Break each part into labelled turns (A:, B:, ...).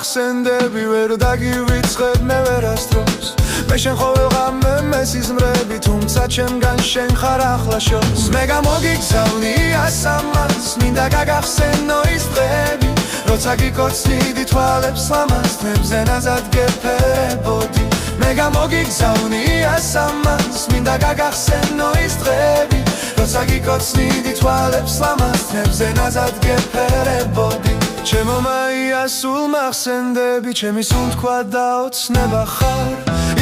A: გაგახსენდები ვერ დაგივიწყებ მე ვერასდროს მე შენ ყოველღამე მესიზმრები თუმცა ჩემგან შენ ხარ ახლა შორს მე გამოგიგზავნი ასამას მინდა გაგახსენო ის დღები როცა გიკოცნიდი თვალებს ლამაზნებზე ნაზად გეფერებოდი მე გამოგიგზავნი ასამას მინდა გაგახსენო ის დღები როცა გიკოცნიდი თვალებს ლამაზნებზე ნაზად გეფერებოდი ჩემო მაია სულ მახსენდები ჩემი სუნთქვა და ოცნება ხარ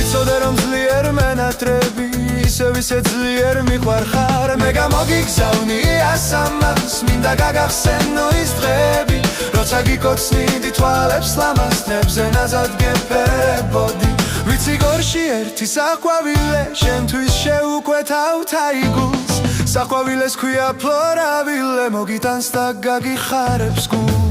A: იცოდე რომ ძლიერ მენატრები ისევ ისე ძლიერ მიყვარ ხარ მე გამოგიგზავნი ასამას მინდა გაგახსენო ის დღები როცა გიკოცნიდი თვალებს ლამაზნებზე ნაზად გეფერებოდი ვიცი გორში ერთი საყვავილე შენთვის შეუკვეთავ თაიგულს საყვავილეს ქვია ფლორავილე მოგიტანს და გაგიხარებს გულს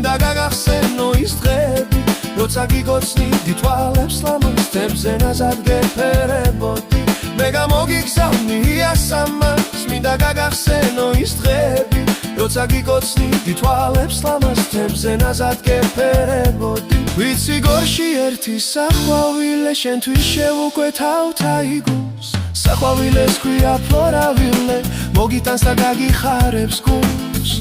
A: მინდა გაგახსენო ის დღები როცა გიკოცნიდი თვალებს ლამაზნებზე ნაზად გეფერებოდი მე გამოგიგზავნი ასამას მინდა გაგახსენო ის დღები როცა გიკოცნიდი თვალებს ლამაზნებზე ნაზად გეფერებოდი ვიცი გორში ერთი საყვავილე შენთვის შევუკვეთავ თაიგულს საყვავილეს ქვია ფლორავილე მოგიტანს და გაგიხარებს გულს